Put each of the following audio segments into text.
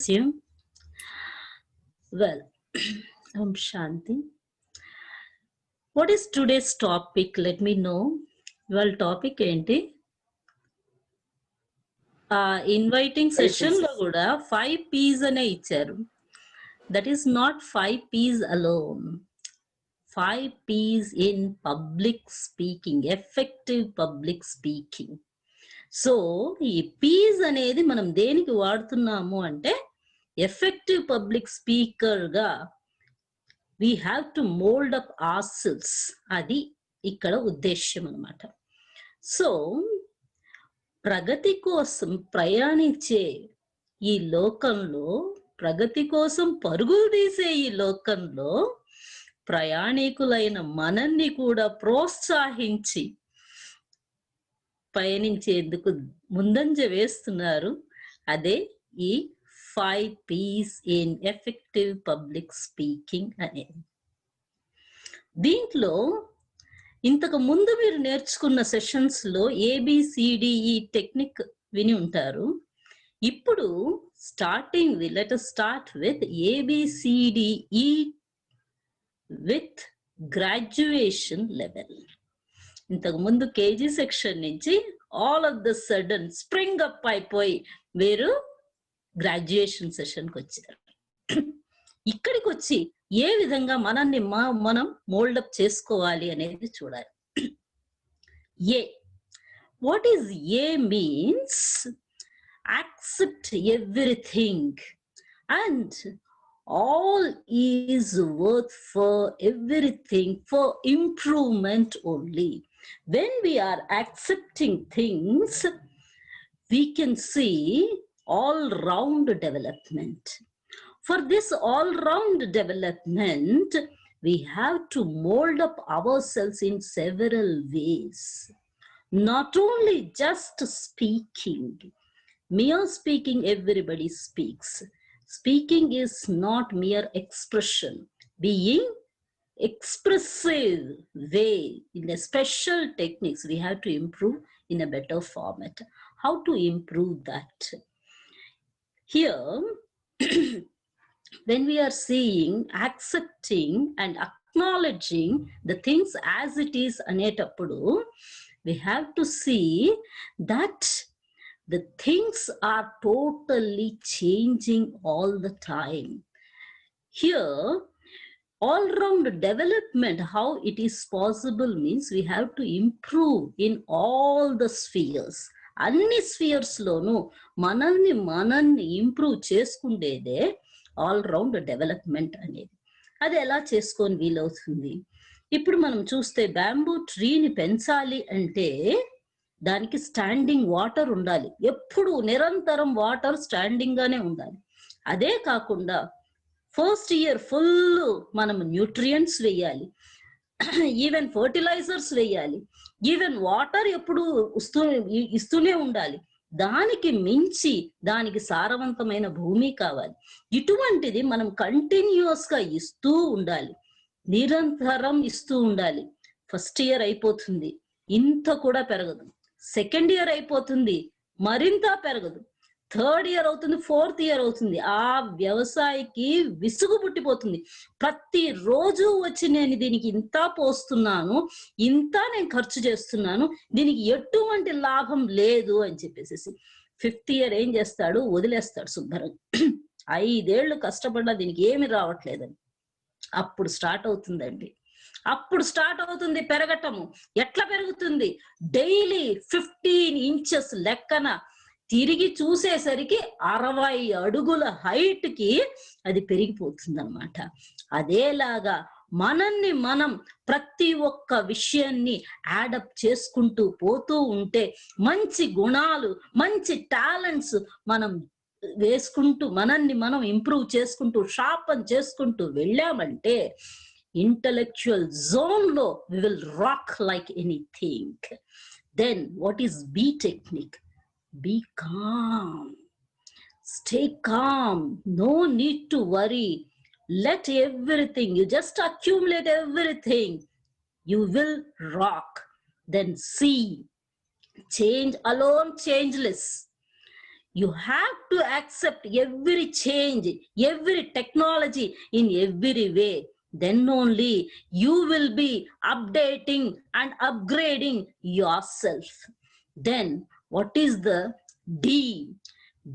you. Well, I'm Shanti. What is today's topic? Let me know. Well, topic ఏంటి? Inviting సెషన్లో కూడా 5 P's అనే ఇచ్చారు. That is not 5 P's alone. 5 P's in public speaking, effective public speaking. So ఈ P's అనేది మనం దేనికి వాడుతున్నాము అంటే ఎఫెక్టివ్ పబ్లిక్ స్పీకర్గా we have to mold up ourselves. అది ఇక్కడ ఉద్దేశ్యం అన్నమాట. సో ప్రగతి కోసం ప్రయాణించే ఈ లోకంలో, ప్రగతి కోసం పరుగులు తీసే ఈ లోకంలో ప్రయాణికులైన మనల్ని కూడా ప్రోత్సహించి పయనించేందుకు ముందంజ వేస్తున్నారు. అదే ఈ 5 P's in effective public speaking అనేది. దీంట్లో ఇంతకు ముందు మీరు నేర్చుకున్న సెషన్స్ లో ABCDE టెక్నిక్ విని ఉంటారు. ఇప్పుడు let us start with ABCDE with graduation level. ఇంతకు ముందు KG సెక్షన్ నుంచి all of the sudden spring up అయిపోయి మీరు గ్రాడ్యుయేషన్ సెషన్కి వచ్చారు. ఇక్కడికి వచ్చి ఏ విధంగా మనల్ని మనం మోల్డప్ చేసుకోవాలి అనేది చూడాలి. A what is A means accept everything and all is worth for everything for improvement only. When we are accepting things, we can see all-round development. For this all-round development, we have to mold up ourselves in several ways. Not only just speaking. Mere speaking, everybody speaks. Speaking is not mere expression. Being expressive way, in a special techniques, we have to improve in a better format. How to improve that? Here, when we are seeing, accepting and acknowledging the things as it is anetappudu, we have to see that the things are totally changing all the time. Here, all-round development, how it is possible means we have to improve in all the spheres. అన్ని స్ఫియర్స్ లోనూ మనల్ని improve చేసుకుండేదే all round development అనేది. అది ఎలా చేసుకొని వీలవుతుంది? ఇప్పుడు మనం చూస్తే బ్యాంబూ ట్రీని పెంచాలి అంటే దానికి స్టాండింగ్ వాటర్ ఉండాలి. ఎప్పుడు నిరంతరం వాటర్ స్టాండింగ్ గానే ఉండాలి. అదే కాకుండా ఫస్ట్ ఇయర్ ఫుల్ మనం న్యూట్రియంట్స్ వేయాలి, ఈవెన్ ఫర్టిలైజర్స్ వేయాలి, ఈవెన్ వాటర్ ఎప్పుడు ఇస్తూనే ఉండాలి. దానికి మించి దానికి సారవంతమైన భూమి కావాలి. ఇటువంటిది మనం కంటిన్యూస్ గా ఇస్తూ ఉండాలి, నిరంతరం ఇస్తూ ఉండాలి. ఫస్ట్ ఇయర్ అయిపోతుంది, ఇంత కూడా పెరగదు. సెకండ్ ఇయర్ అయిపోతుంది, మరింత పెరగదు. థర్డ్ ఇయర్ అవుతుంది, ఫోర్త్ ఇయర్ అవుతుంది. ఆ వ్యవసాయకి విసుగు పుట్టిపోతుంది. ప్రతిరోజు వచ్చి నేను దీనికి ఇంత పోస్తున్నాను, ఇంత నేను ఖర్చు చేస్తున్నాను, దీనికి ఎటువంటి లాభం లేదు అని చెప్పేసి 5th ఇయర్ ఏం చేస్తాడు? వదిలేస్తాడు శుభ్రంగా. 5 ఏళ్ళు కష్టపడ్డా దీనికి ఏమి రావట్లేదని. అప్పుడు స్టార్ట్ అవుతుందండి, అప్పుడు స్టార్ట్ అవుతుంది పెరగటము. ఎట్లా పెరుగుతుంది? డైలీ 15 ఇంచెస్ లెక్కన తిరిగి చూసేసరికి 60 అడుగుల హైట్ కి అది పెరిగిపోతుంది అన్నమాట. అదేలాగా మనల్ని మనం ప్రతి ఒక్క విషయాన్ని యాడప్ చేసుకుంటూ పోతూ ఉంటే మంచి గుణాలు, మంచి టాలెంట్స్ మనం వేసుకుంటూ మనల్ని మనం ఇంప్రూవ్ చేసుకుంటూ షార్పన్ చేసుకుంటూ వెళ్ళామంటే ఇంటలెక్చువల్ జోన్ లో we will rock like anything. Then what is be technique? Be calm. Stay calm. No need to worry. Let everything, you just accumulate everything. You will rock. Then see. Change alone, changeless. You have to accept every change, every technology in every way. Then only you will be updating and upgrading yourself. Then what is the D?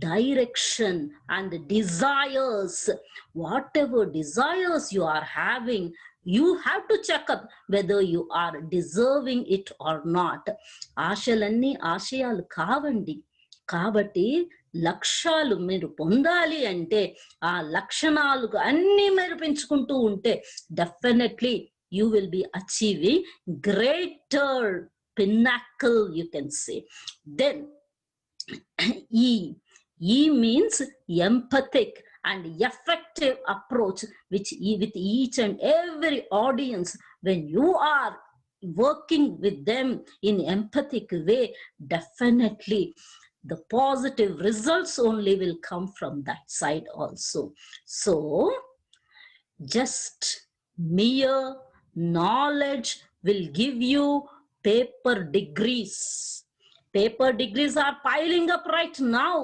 Direction and desires. Whatever desires you are having, you have to check up whether you are deserving it or not. ఆశలన్నీ ఆశయాలు కావండి. కాబట్టి లక్ష్యాలు మీరు పొందాలి అంటే ఆ లక్షణాలు అన్ని మీరు పెంచుకుంటూ ఉంటే definitely you will be achieving greater pinnacle, you can say. Then E means empathic and effective approach with each and every audience. When you are working with them in empathic way, definitely the positive results only will come from that side also. So just mere knowledge will give you paper degrees. Paper degrees are piling up right now.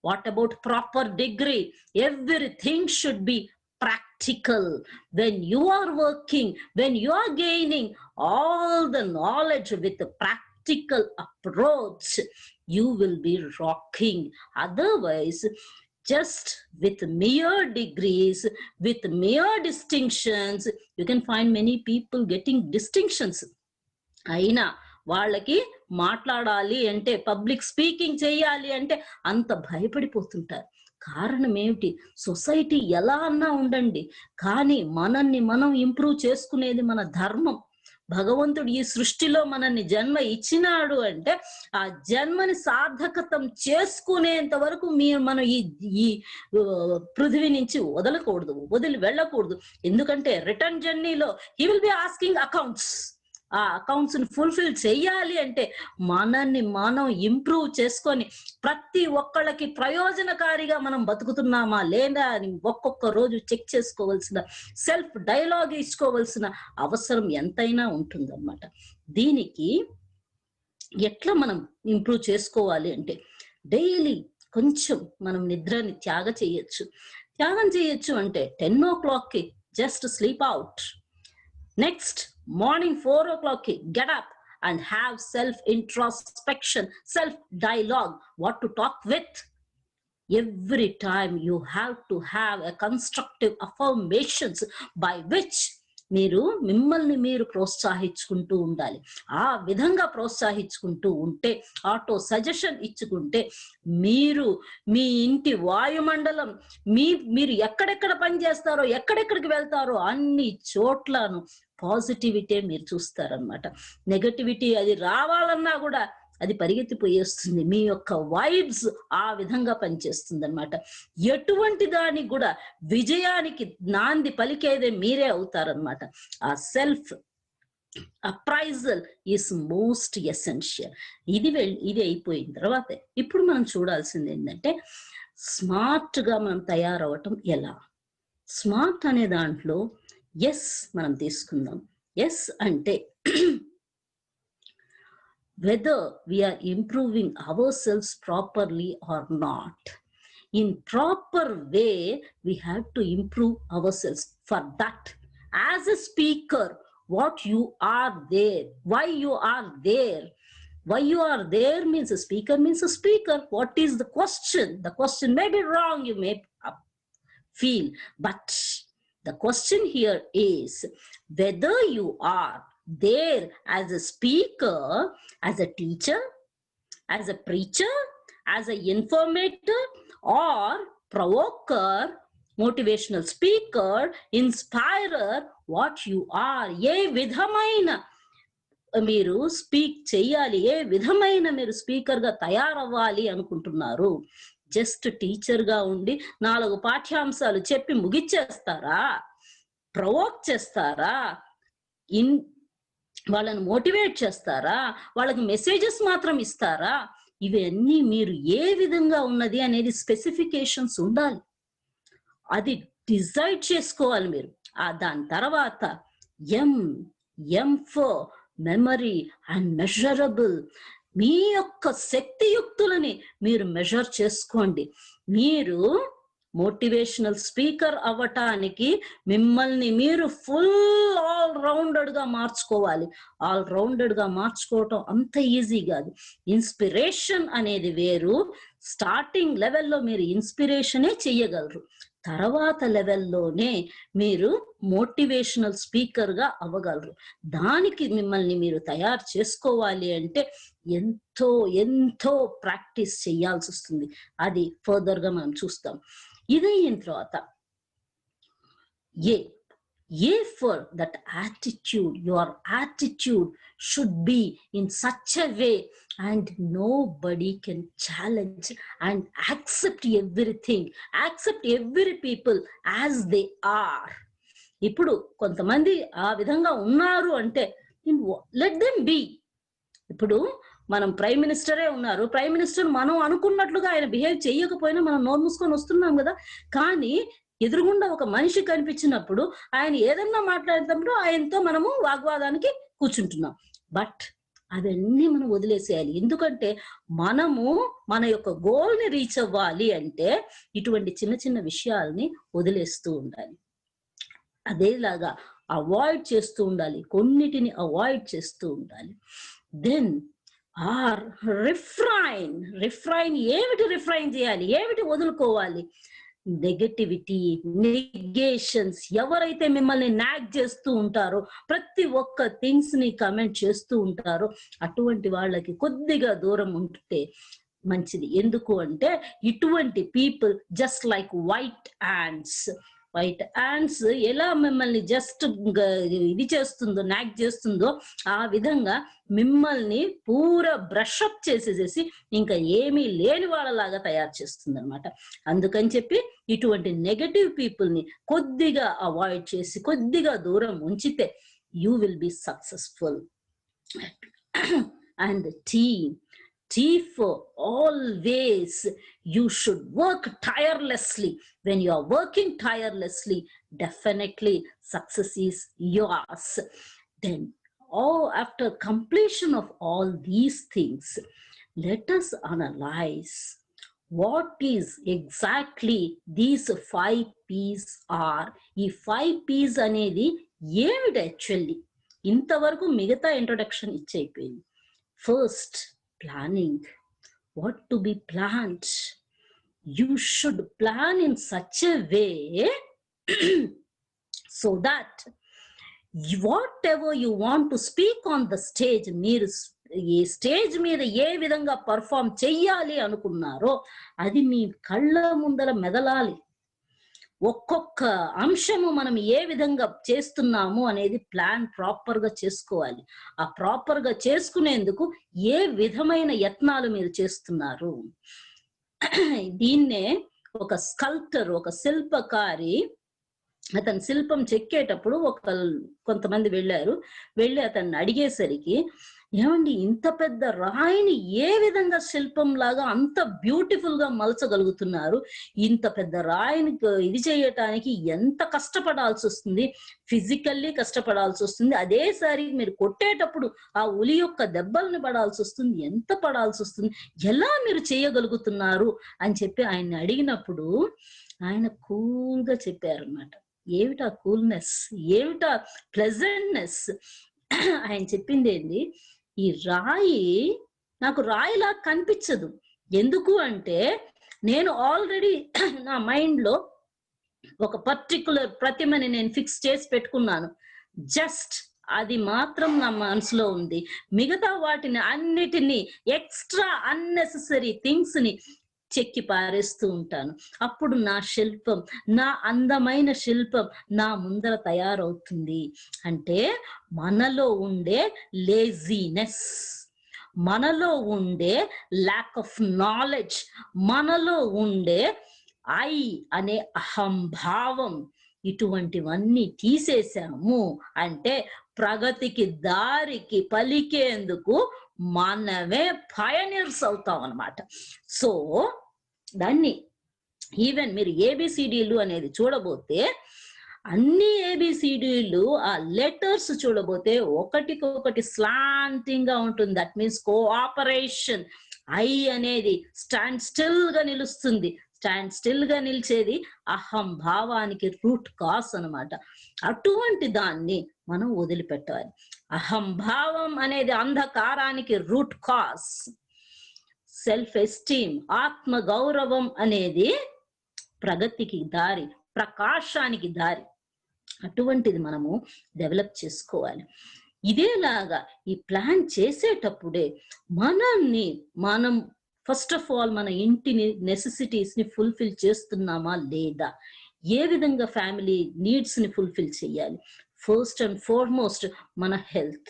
What about proper degree? Everything should be practical. When you are working, when you are gaining all the knowledge with a practical approach, you will be rocking. Otherwise, just with mere degrees, with mere distinctions, you can find many people getting distinctions. అయినా వాళ్ళకి మాట్లాడాలి అంటే, public speaking చేయాలి అంటే అంత భయపడిపోతుంటారు. కారణం ఏమిటి? Society ఎలా అన్నా ఉండండి, కానీ మనల్ని మనం ఇంప్రూవ్ చేసుకునేది మన ధర్మం. భగవంతుడు ఈ సృష్టిలో మనల్ని జన్మ ఇచ్చినాడు అంటే ఆ జన్మని సార్థకతం చేసుకునేంత వరకు మనం ఈ పృథివీ నుంచి వదిలి వెళ్ళకూడదు. ఎందుకంటే రిటర్న్ జర్నీలో he will be asking accounts. ఆ అకౌంట్స్ ని ఫుల్ఫిల్ చేయాలి అంటే మనల్ని మనం ఇంప్రూవ్ చేసుకొని ప్రతి ఒక్కళ్ళకి ప్రయోజనకారిగా మనం బతుకుతున్నామా లేదా అని ఒక్కొక్క రోజు చెక్ చేసుకోవాల్సిన, సెల్ఫ్ డైలాగ్ ఇచ్చుకోవాల్సిన అవసరం ఎంతైనా ఉంటుందన్నమాట. దీనికి ఎట్లా మనం ఇంప్రూవ్ చేసుకోవాలి అంటే డైలీ కొంచెం మనం నిద్రని త్యాగం చేయొచ్చు అంటే 10 o'clock just sleep out. Next morning 4 o'clock get up and have self introspection, self dialogue, what to talk with. Every time you have to have a constructive affirmations by which మీరు మిమ్మల్ని మీరు ప్రోత్సహించుకుంటూ ఉండాలి. ఆ విధంగా ప్రోత్సహించుకుంటూ ఉంటే, ఆటో సజెషన్ ఇచ్చుకుంటే మీరు మీ ఇంటి వాయుమండలం, మీరు ఎక్కడెక్కడ పని చేస్తారో, ఎక్కడెక్కడికి వెళ్తారో అన్ని చోట్లను పాజిటివిటీ మీరు చూస్తారనమాట. నెగటివిటీ అది రావాలన్నా కూడా అది పరిగెత్తిపోయేస్తుంది. మీ యొక్క వైబ్స్ ఆ విధంగా పనిచేస్తుంది అనమాట. ఎటువంటి దానికి కూడా విజయానికి నాంది పలికేదే మీరే అవుతారనమాట. ఆ self appraisal is most essential. ఇది అయిపోయిన తర్వాత ఇప్పుడు మనం చూడాల్సింది ఏంటంటే స్మార్ట్ గా మనం తయారవటం ఎలా. స్మార్ట్ అనే దాంట్లో ఎస్ మనం తీసుకుందాం. ఎస్ అంటే whether we are improving ourselves properly or not. In proper way, we have to improve ourselves. For that, as a speaker, what you are there, why you are there. Why you are there means a speaker means a speaker. What is the question? The question may be wrong, you may feel, but the question here is whether you are there as a speaker, as a teacher, as a preacher, as an informator or provoker, motivational speaker, inspirer, what you are. ఏ విధమైన మీరు speak చేయాలి, ఏ విధమైన మీరు speaker గా తయారవ్వాలి అనుకుంటున్నారు. Just teacher గా ఉండి 4 పాఠ్యాంశాలు చెప్పి ముగిచ్చేస్తారా? ప్రవోక్ చేస్తారా? వాళ్ళని మోటివేట్ చేస్తారా? వాళ్ళకి మెసేజెస్ మాత్రం ఇస్తారా? ఇవన్నీ మీరు ఏ విధంగా ఉన్నది అనేది స్పెసిఫికేషన్స్ ఉండాలి. అది డిసైడ్ చేసుకోవాలి మీరు. దాని తర్వాత M for memory and measurable. మీ యొక్క శక్తియుక్తులని మీరు మెజర్ చేసుకోండి. మీరు మోటివేషనల్ స్పీకర్ అవ్వటానికి మిమ్మల్ని మీరు ఫుల్ ఆల్ రౌండెడ్ గా మార్చుకోవాలి. ఆల్ రౌండెడ్ గా మార్చుకోవటం అంత ఈజీ కాదు. ఇన్స్పిరేషన్ అనేది వేరు. స్టార్టింగ్ లెవెల్లో మీరు ఇన్స్పిరేషనే చెయ్యగలరు. తర్వాత లెవెల్లోనే మీరు మోటివేషనల్ స్పీకర్ గా అవ్వగలరు. దానికి మిమ్మల్ని మీరు తయారు చేసుకోవాలి అంటే ఎంతో ఎంతో ప్రాక్టీస్ చేయాల్సి వస్తుంది. అది ఫర్దర్ గా మనం చూస్తాం. ఇదైన తర్వాత A for that attitude. Your attitude should be in such a way and nobody can challenge and accept everything, accept every people as they are. ఇప్పుడు కొంతమంది ఆ విధంగా ఉన్నారు అంటే లెట్ దెమ్ బి. ఇప్పుడు మనం ప్రైమ్ మినిస్టరే ఉన్నారు, ప్రైమ్ మినిస్టర్ మనం అనుకున్నట్లుగా ఆయన బిహేవ్ చేయకపోయినా మనం నోరు మూసుకొని వస్తున్నాం కదా. కానీ ఎదురుగుండా ఒక మనిషి కనిపించినప్పుడు ఆయన ఏదన్నా మాట్లాడేటప్పుడు ఆయనతో మనము వాగ్వాదానికి కూర్చుంటున్నాం. బట్ అవన్నీ మనం వదిలేసేయాలి. ఎందుకంటే మనము మన యొక్క గోల్ ని రీచ్ అవ్వాలి అంటే ఇటువంటి చిన్న చిన్న విషయాల్ని వదిలేస్తూ ఉండాలి. అదేలాగా అవాయిడ్ చేస్తూ ఉండాలి, కొన్నిటిని అవాయిడ్ చేస్తూ ఉండాలి. Then or refrain. ఏమిటి రిఫ్రైన్ చేయాలి, ఏమిటి వదులుకోవాలి? Negativity, negations. ఎవరైతే మిమ్మల్ని నాగ్ చేస్తూ ఉంటారో, ప్రతి ఒక్క థింగ్స్ ని కమెంట్ చేస్తూ ఉంటారో అటువంటి వాళ్ళకి కొద్దిగా దూరం ఉంటే మంచిది. ఎందుకు అంటే ఇటువంటి people just like white ants. White ants ఎలా మిమ్మల్ని జస్ట్ ఇది చేస్తుందో, నాగ్ చేస్తుందో, ఆ విధంగా మిమ్మల్ని పూరా బ్రష్ అప్ చేసేసేసి ఇంకా ఏమీ లేని వాళ్ళలాగా తయారు చేస్తుంది అనమాట. అందుకని చెప్పి ఇటువంటి నెగటివ్ పీపుల్ ని కొద్దిగా అవాయిడ్ చేసి కొద్దిగా దూరం ఉంచితే you will be successful. And T for always. You should work tirelessly. When you are working tirelessly, definitely success is yours. Then, after completion of all these things, let us analyze what is exactly these 5 P's are. ఈ 5 P's అనేది ఏమిటి actually? ఇంతవరకు మిగతా introduction ఇచ్చైపోయింది. First, planning. What to be planned? You should plan in such a way so that whatever you want to speak on the stage, మీరు ఈ stage మీద ఏ విధంగా పర్ఫామ్ చెయ్యాలి అనుకున్నారో అది మీ కళ్ళ ముందర మెదలాలి. ఒక్కొక్క అంశము మనం ఏ విధంగా చేస్తున్నాము అనేది ప్లాన్ ప్రాపర్ గా చేసుకోవాలి. ఆ ప్రాపర్ గా చేసుకునేందుకు ఏ విధమైన యత్నాలు మీరు చేస్తున్నారు? దీన్నే ఒక స్కల్ప్టర్, ఒక శిల్పకారి, అతను శిల్పం చెక్కేటప్పుడు కొంతమంది వెళ్ళి అతన్ని అడిగేసరికి, ఏమండి ఇంత పెద్ద రాయిని ఏ విధంగా శిల్పం లాగా అంత బ్యూటిఫుల్ గా మలచగలుగుతున్నారు? ఇంత పెద్ద రాయిని ఇది చేయటానికి ఎంత కష్టపడాల్సి వస్తుంది, ఫిజికల్లీ కష్టపడాల్సి వస్తుంది, అదేసారి మీరు కొట్టేటప్పుడు ఆ ఉలి యొక్క దెబ్బల్ని పడాల్సి వస్తుంది, ఎంత పడాల్సి వస్తుంది, ఎలా మీరు చేయగలుగుతున్నారు అని చెప్పి ఆయన్ని అడిగినప్పుడు ఆయన కూల్గా చెప్పారన్నమాట. ఏమిటా కూల్నెస్, ఏమిటా ప్లెజెంట్నెస్? ఆయన చెప్పింది ఏంటి, ఈ రాయి నాకు రాయిలా కనిపించదు. ఎందుకు అంటే నేను ఆల్రెడీ నా మైండ్ లో ఒక పర్టికులర్ ప్రతిమని నేను ఫిక్స్ చేసి పెట్టుకున్నాను. జస్ట్ అది మాత్రం నా మనసులో ఉంది. మిగతా వాటిని అన్నిటినీ ఎక్స్ట్రా అన్నెసెసరీ థింగ్స్ ని చెక్కి పారేస్తూ ఉంటాను. అప్పుడు నా శిల్పం, నా అందమైన శిల్పం నా ముందర తయారవుతుంది. అంటే మనలో ఉండే లేజీనెస్, మనలో ఉండే ల్యాక్ ఆఫ్ నాలెడ్జ్, మనలో ఉండే ఐ అనే అహంభావం, ఇటువంటివన్నీ తీసేసాము అంటే ప్రగతికి దారికి పలికేందుకు మనమే పయనీర్స్ అవుతాం అన్నమాట. సో దాన్ని ఈవెన్ మీరు ఏబిసిడీలు అనేది చూడబోతే అన్ని ఏబిసిడీలు ఆ లెటర్స్ చూడబోతే ఒకటికొకటి స్లాంటింగ్ గా ఉంటుంది. That means cooperation. ఐ అనేది స్టాండ్ స్టిల్ గా నిలుస్తుంది. స్టాండ్ స్టిల్ గా నిలిచేది అహం భావానికి రూట్ కాస్ అన్నమాట. అటువంటి దాన్ని మనం వదిలిపెట్టాలి. అహం భావం అనేది అంధకారానికి రూట్ కాస్. సెల్ఫ్ ఎస్టీమ్, ఆత్మ గౌరవం అనేది ప్రగతికి దారి, ప్రకాశానికి దారి. అటువంటిది మనము డెవలప్ చేసుకోవాలి. ఇదేలాగా ఈ ప్లాన్ చేసేటప్పుడే మనం ఫస్ట్ ఆఫ్ ఆల్ మన ఇంటిని నెసెసిటీస్ ని ఫుల్ఫిల్ చేస్తున్నామా లేదా, ఏ విధంగా ఫ్యామిలీ నీడ్స్ ని ఫుల్ఫిల్ చేయాలి. ఫస్ట్ అండ్ ఫార్మోస్ట్ మన హెల్త్,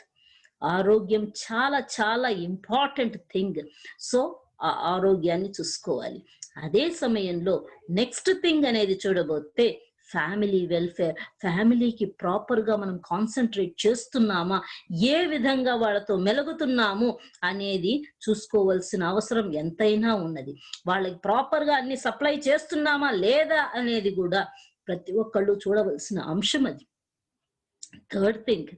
ఆరోగ్యం చాలా చాలా ఇంపార్టెంట్ థింగ్. సో ఆ ఆరోగ్యాన్ని చూసుకోవాలి. అదే సమయంలో నెక్స్ట్ థింగ్ అనేది చూడబోతే ఫ్యామిలీ వెల్ఫేర్. ఫ్యామిలీకి ప్రాపర్ గా మనం కాన్సన్ట్రేట్ చేస్తున్నామా, ఏ విధంగా వాళ్ళతో మెలుగుతున్నాము అనేది చూసుకోవాల్సిన అవసరం ఎంతైనా ఉన్నది. వాళ్ళకి ప్రాపర్ గా అన్ని సప్లై చేస్తున్నామా లేదా అనేది కూడా ప్రతి ఒక్కళ్ళు చూడవలసిన అంశం అది. Third thing,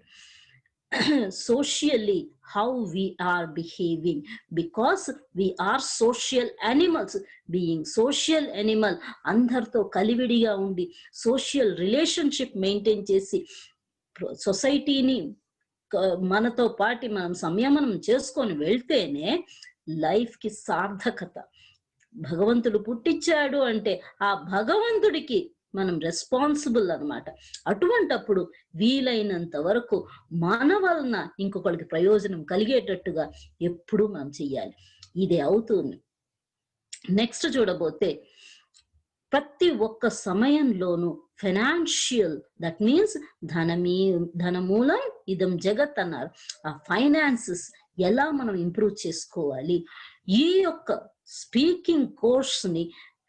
socially how we are behaving, because we are social animals. being social animal, అందరితో కలివిడిగా ఉండి సోషల్ రిలేషన్షిప్ మెయింటైన్ చేసి సొసైటీని మనతో పాటి మనం సంయమనం చేసుకొని వెళ్తేనే లైఫ్ కి సార్థకత. భగవంతుడు పుట్టించాడు అంటే ఆ భగవంతుడికి మనం రెస్పాన్సిబుల్ అన్నమాట. అటువంటప్పుడు వీలైనంత వరకు మన వలన ఇంకొకరికి ప్రయోజనం కలిగేటట్టుగా ఎప్పుడూ మనం చెయ్యాలి. ఇది అవుతుంది. నెక్స్ట్ చూడబోతే ప్రతి ఒక్క సమయంలోనూ ఫైనాన్షియల్, దట్ మీన్స్ ధనమూలం ఇదం జగత్ అన్నారు. ఆ ఫైనాన్సెస్ ఎలా మనం ఇంప్రూవ్ చేసుకోవాలి, ఈ యొక్క స్పీకింగ్ కోర్స్ ని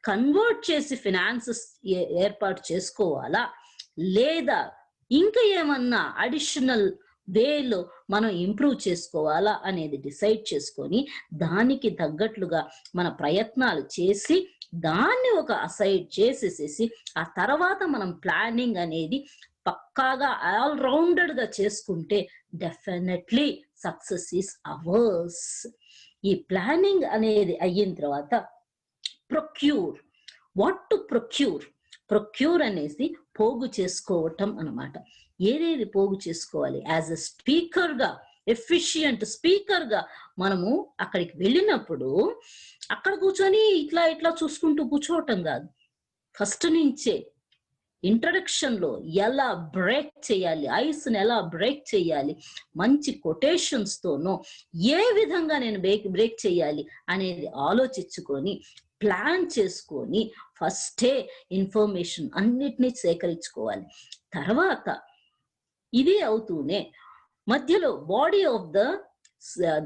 కన్వర్ట్ చేసి ఫైనాన్సెస్ ఏర్పాటు చేసుకోవాలా, లేదా ఇంకా ఏమన్నా అడిషనల్ వేలో మనం ఇంప్రూవ్ చేసుకోవాలా అనేది డిసైడ్ చేసుకొని దానికి తగ్గట్లుగా మన ప్రయత్నాలు చేసి దాన్ని ఒక అసైడ్ చేసేసేసి ఆ తర్వాత మనం ప్లానింగ్ అనేది పక్కాగా ఆల్ రౌండెడ్ గా చేసుకుంటే డెఫినెట్లీ సక్సెస్ ఈస్ అవర్స్. ఈ ప్లానింగ్ అనేది అయిన తర్వాత procure. What to procure? Procure అనేసి పోగు చేసుకోవటం అన్నమాట. ఏదేది పోగు చేసుకోవాలి? యాజ్ ఎ స్పీకర్ గా, ఎఫిషియంట్ స్పీకర్ గా మనము అక్కడికి వెళ్ళినప్పుడు అక్కడ కూర్చొని ఇట్లా ఇట్లా చూసుకుంటూ కూర్చోవటం కాదు. ఫస్ట్ నుంచే ఇంట్రడక్షన్ లో ఎలా బ్రేక్ చేయాలి, ఐస్ ని ఎలా బ్రేక్ చేయాలి, మంచి కొటేషన్స్ తోనో ఏ విధంగా నేను బ్రేక్ చేయాలి అనేది ఆలోచించుకొని ప్లాన్ చేసుకొని ఫస్టే ఇన్ఫర్మేషన్ అన్నిటినీ సేకరించుకోవాలి. తర్వాత ఇది అవుతూనే మధ్యలో body of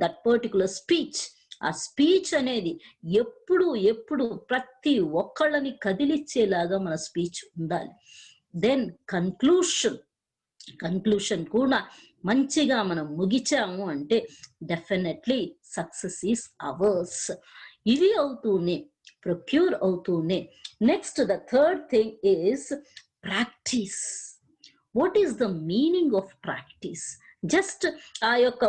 that particular speech, ఆ స్పీచ్ అనేది ఎప్పుడు ప్రతి ఒక్కళ్ళని కదిలిచ్చేలాగా మన స్పీచ్ ఉండాలి. దెన్ కన్క్లూషన్ కూడా మంచిగా మనం ముగిచాము అంటే డెఫినెట్లీ సక్సెస్ ఈస్ అవర్స్. ఇది అవుతూనే ప్రొక్యూర్ అవుతూనే next the third thing is practice. What is the meaning of practice? Just ఆ యొక్క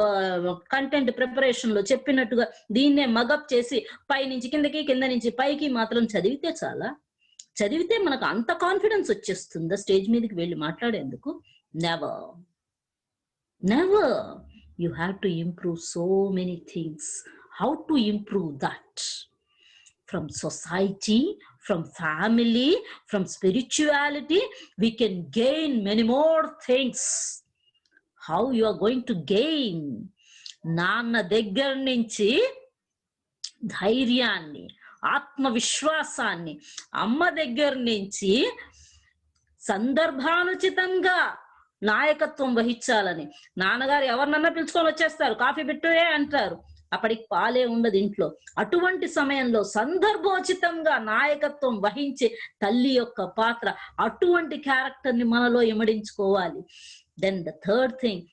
కంటెంట్ ప్రిపరేషన్ లో చెప్పినట్టుగా దీన్నే మగప్ చేసి పై నుంచి కిందకి, కింద నుంచి పైకి మాత్రం చదివితే చాలా? చదివితే మనకు అంత కాన్ఫిడెన్స్ వచ్చేస్తుందా స్టేజ్ మీదకి వెళ్ళి మాట్లాడేందుకు? Never. You have to improve so many things. How to improve that? From society, from family, from spirituality, we can gain many more things. How you are going to gain? నాన్న దగ్గర నుంచి ధైర్యాన్ని, ఆత్మవిశ్వాసాన్ని, అమ్మ దగ్గర నుంచి సందర్భానుచితంగా నాయకత్వం వహించాలని. నాన్నగారు ఎవరినన్నా పిలుచుకొని వచ్చేస్తారు, కాఫీ పెట్టుయే అంటారు, అప్పటికి పాలే ఉండదు ఇంట్లో. అటువంటి సమయంలో సందర్భోచితంగా నాయకత్వం వహించే తల్లి యొక్క పాత్ర, అటువంటి క్యారెక్టర్ ని మనలో ఇమడించుకోవాలి. దెన్ ద థర్డ్ థింగ్,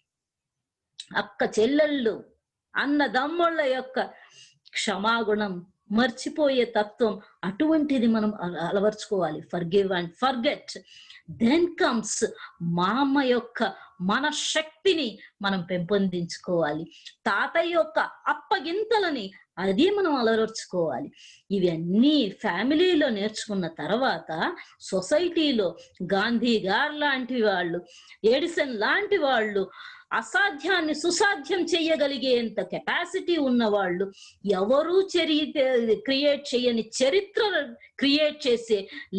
అక్క చెల్లెళ్ళు, అన్నదమ్ముళ్ళ యొక్క క్షమాగుణం మర్చిపోయే తత్వం, అటువంటిది మనం అలవర్చుకోవాలి. Forgive and forget. Then comes మన శక్తిని మనం పెంపొందించుకోవాలి. తాతయ్య యొక్క అప్పగింతలని అది మనం అలవర్చుకోవాలి. ఇవన్నీ ఫ్యామిలీలో నేర్చుకున్న తర్వాత సొసైటీలో గాంధీ గారు లాంటి వాళ్ళు, ఎడిసన్ లాంటి వాళ్ళు, అసాధ్యాన్ని సుసాధ్యం చేయగలిగేంత కెపాసిటీ ఉన్నవాళ్ళు, ఎవరూ క్రియేట్ చేయని చరిత్ర క్రియేట్ చేసే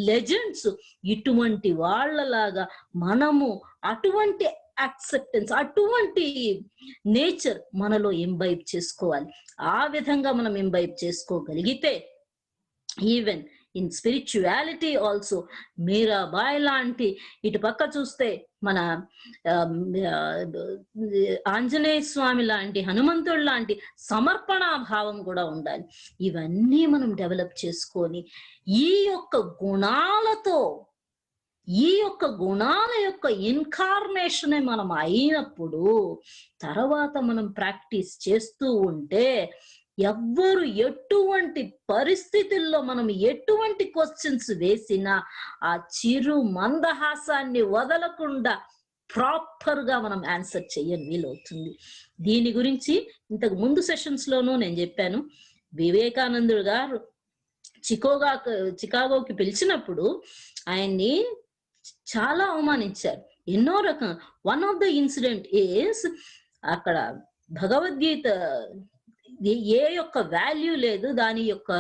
లెజెండ్స్, ఇటువంటి వాళ్ళలాగా మనము అటువంటి యాక్సెప్టెన్స్, అటువంటి నేచర్ మనలో ఇంబైబ్ చేసుకోవాలి. ఆ విధంగా మనం ఇంబైబ్ చేసుకోగలిగితే even in spirituality also Mirabai లాంటి, ఇటు పక్క చూస్తే మన ఆంజనేయ స్వామి లాంటి, హనుమంతుడు లాంటి సమర్పణా భావం కూడా ఉండాలి. ఇవన్నీ మనం డెవలప్ చేసుకొని ఈ యొక్క గుణాల యొక్క ఇన్కార్నేషనే మనం అయినప్పుడు తర్వాత మనం ప్రాక్టీస్ చేస్తూ ఉంటే ఎవ్వరు ఎటువంటి పరిస్థితుల్లో మనం ఎటువంటి క్వశ్చన్స్ వేసినా ఆ చిరు మందహాసాన్ని వదలకుండా ప్రాపర్ గా మనం ఆన్సర్ చేయని వీలవుతుంది. దీని గురించి ఇంతకు ముందు సెషన్స్ లోనూ నేను చెప్పాను. వివేకానందుడు గారు చికాగోకి పిలిచినప్పుడు ఆయన్ని చాలా అవమానించారు, ఎన్నో రకం. One of the incident is, అక్కడ భగవద్గీత ఏ యొక్క వాల్యూ లేదు, దాని యొక్క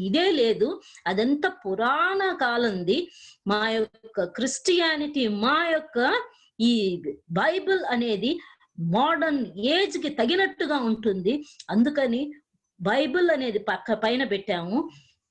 ఇదే లేదు, అదంతా పురాణ కాలంది. మా యొక్క క్రిస్టియానిటీ, మా యొక్క ఈ బైబిల్ అనేది మోడర్న్ ఏజ్ కి తగినట్టుగా ఉంటుంది, అందుకని బైబిల్ అనేది పైన పెట్టాము,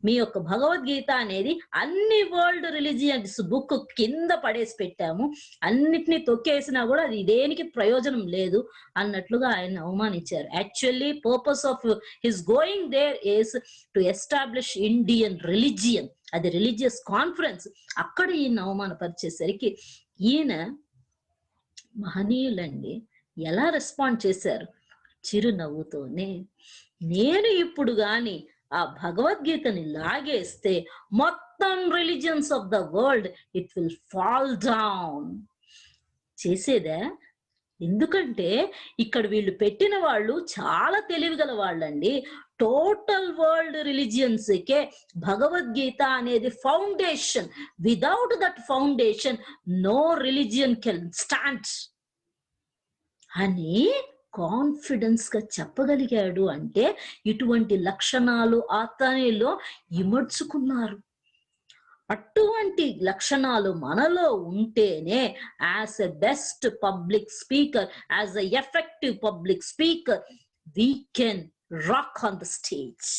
మీ యొక్క భగవద్గీత అనేది అన్ని వరల్డ్ రిలీజియన్స్ బుక్ కింద పడేసి పెట్టాము, అన్నిటినీ తొక్కేసినా కూడా అది దేనికి ప్రయోజనం లేదు అన్నట్లుగా ఆయన అవమానించారు. Actually purpose of his going there is to establish Indian religion. అది రిలీజియస్ కాన్ఫరెన్స్. అక్కడ ఈయన అవమానపరిచేసరికి ఈయన మహనీయులండి ఎలా రెస్పాండ్ చేశారు? చిరునవ్వుతోనే. నేను ఇప్పుడు గాని ఆ భగవద్గీతని లాగేస్తే మొత్తం religions of the world it will fall down. చేసేదా? ఎందుకంటే ఇక్కడ వీళ్ళు పెట్టిన వాళ్ళు చాలా తెలివిగల వాళ్ళండి. టోటల్ వరల్డ్ రిలీజియన్స్ కే భగవద్గీత అనేది foundation. Without that foundation no religion can stand అని కాన్ఫిడెన్స్ గా చెప్పగలిగాడు. అంటే ఇటువంటి లక్షణాలు అతనిలో ఇమడ్చుకున్నారు. అటువంటి లక్షణాలు మనలో ఉంటేనే as a best public speaker, as a effective public speaker, we can rock on the stage.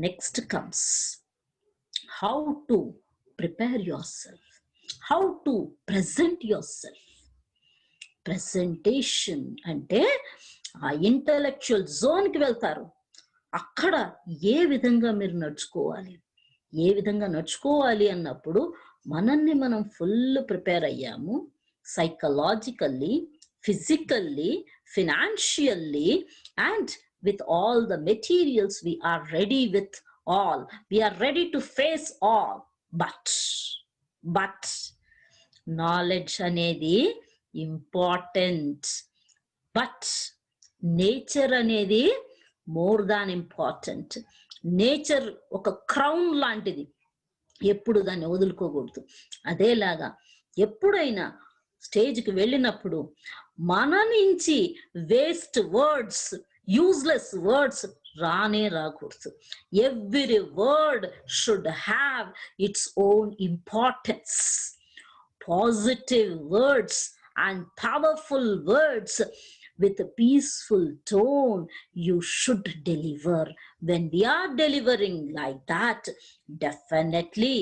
Next comes how to prepare yourself, how to present yourself. Presentation అంటే ఆ ఇంటలెక్చువల్ జోన్ కి వెళ్తారు. అక్కడ ఏ విధంగా మీరు నడుచుకోవాలి అన్నప్పుడు మనల్ని మనం ఫుల్ ప్రిపేర్ అయ్యాము. Psychologically, physically, financially, and with all the materials we are ready with all. We are ready to face all. But knowledge అనేది ఇంపార్టెంట్, బట్ నేచర్ అనేది మోర్ దాన్ ఇంపార్టెంట్. నేచర్ ఒక క్రౌన్ లాంటిది, ఎప్పుడు దాన్ని వదులుకోకూడదు. అదేలాగా ఎప్పుడైనా స్టేజ్కి వెళ్ళినప్పుడు మన నుంచి వేస్ట్ వర్డ్స్, యూజ్లెస్ వర్డ్స్ రాకూడదు. Every word should have its own importance. Positive words and powerful words with a peaceful tone you should deliver. When we are delivering like that, definitely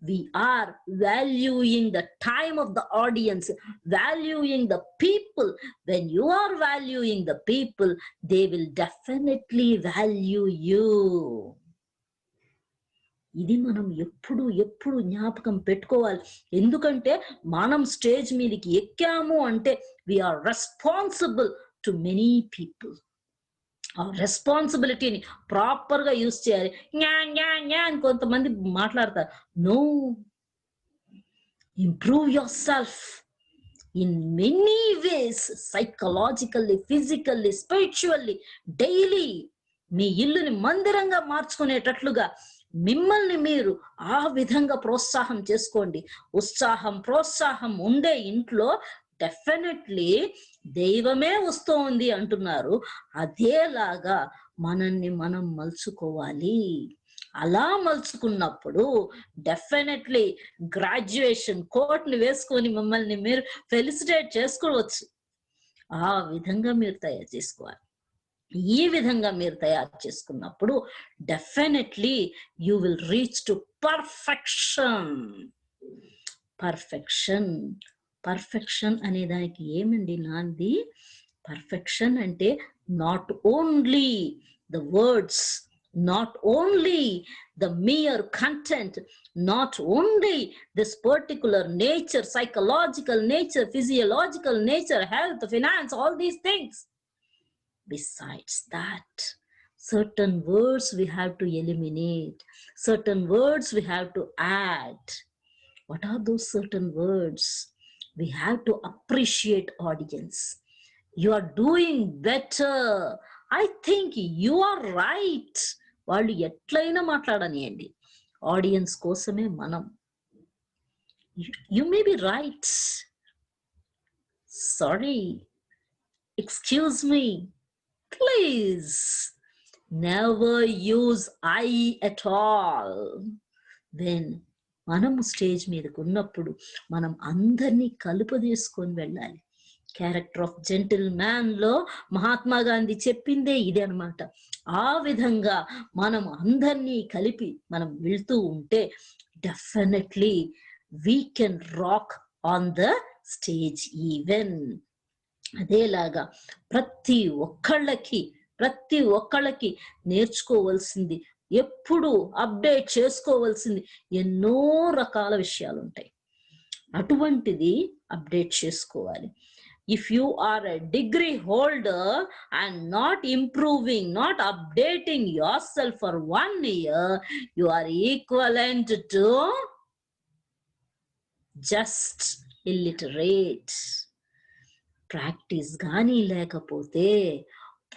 we are valuing the time of the audience, valuing the people. When you are valuing the people, they will definitely value you. ఇది మనం ఎప్పుడు జ్ఞాపకం పెట్టుకోవాలి. ఎందుకంటే మనం stage మీదకి ఎక్కాము అంటే we are responsible to many people. ఆ రెస్పాన్సిబిలిటీని ప్రాపర్గా యూజ్ చేయాలి. న్యా న్యా న్యా అని కొంతమంది మాట్లాడతారు. No, improve yourself in many ways, psychologically, physically, spiritually, daily. మీ ఇల్లుని మందిరంగా మార్చుకునేటట్లుగా మిమ్మల్ని మీరు ఆ విధంగా ప్రోత్సాహం చేసుకోండి. ఉత్సాహం ప్రోత్సాహం ఉండే ఇంట్లో డెఫినెట్లీ దైవమే వస్తోంది అంటున్నారు. అదేలాగా మనల్ని మనం మలుచుకోవాలి. అలా మలుచుకున్నప్పుడు డెఫినెట్లీ గ్రాడ్యుయేషన్ కోట్ని వేసుకొని మిమ్మల్ని మీరు ఫెలిసిటేట్ చేసుకోవచ్చు. ఆ విధంగా మీరు తయారు చేసుకోవాలి. ఈ విధంగా మీరు తయారు చేసుకున్నప్పుడు definitely you will reach to perfection. Perfection perfection అనే దానికి ఏమండి నాంది? పర్ఫెక్షన్ అంటే not only the words, not only the mere content, not only this particular nature, psychological nature, physiological nature, health, finance, all these things. Besides that, certain words we have to eliminate, certain words we have to add. What are those certain words? We have to appreciate audience. You are doing better. I think you are right. వాళ్ళు ఎట్లయినా మాట్లాడనియండి, audience కోసమే మనం. You may be right, sorry, excuse me, please never use I at all. Then మనము stage మీదకు ఉన్నప్పుడు మనం అందరినీ కలుపదీసుకొని వెళ్ళాలి. క్యారెక్టర్ ఆఫ్ జెంటిల్ మ్యాన్ లో మహాత్మా గాంధీ చెప్పిందే ఇదే అనమాట. ఆ విధంగా మనం అందరినీ కలిపి మనం వెళ్తూ ఉంటే definitely we can rock on the stage even. అదేలాగా ప్రతి ఒక్కళ్ళకి నేర్చుకోవాల్సింది, ఎప్పుడు అప్డేట్ చేసుకోవాల్సింది ఎన్నో రకాల విషయాలు ఉంటాయి. అటువంటిది అప్డేట్ చేసుకోవాలి. If you are a degree holder and not improving, not updating yourself for 1 year, you are equivalent to just illiterate. Practice కానీ లేకపోతే,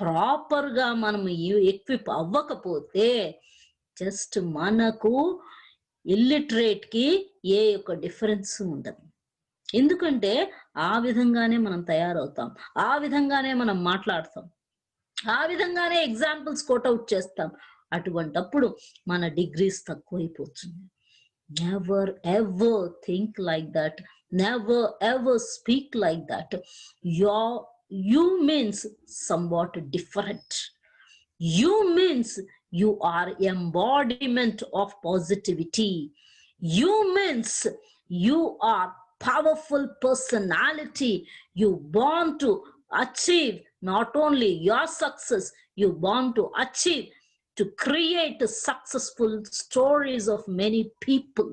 ప్రాపర్గా మనం ఎక్విప్ అవ్వకపోతే జస్ట్ మనకు ఇల్లిటరేట్కి ఏ యొక్క డిఫరెన్స్ ఉండదు. ఎందుకంటే ఆ విధంగానే మనం తయారవుతాం, ఆ విధంగానే మనం మాట్లాడతాం, ఆ విధంగానే ఎగ్జాంపుల్స్ కోట్అవుట్ చేస్తాం. అటువంటప్పుడు మన డిగ్రీస్ తక్కువైపోతుంది. Never ever think like that, never ever speak like that. You means somewhat different. You means you are embodiment of positivity. You means you are powerful personality. You born to achieve not only your success, you born to achieve, to create successful stories of many people.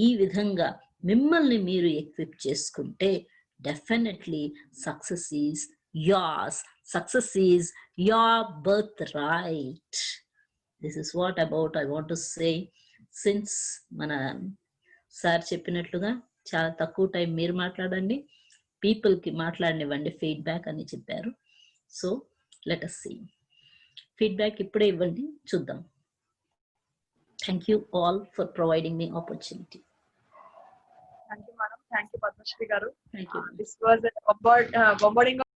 ఈ విధంగా మిమ్మల్ని మీరు equip చేసుకుంటే definitely success is yours. Success is your birthright. This is what about I want to say. Since మన sir చెప్పినట్లుగా చాలా తక్కువ time మీరు మాట్లాడండి, పీపుల్కి మాట్లాడనివ్వండి, ఫీడ్బ్యాక్ అని చెప్పారు. So let us see. Feedback ఇప్పుడే ఇవ్వండి, చూద్దాం. Thank you all for providing me opportunity. Thank you, madam. Thank you, Padmashri garu. Thank you. This was a bombarding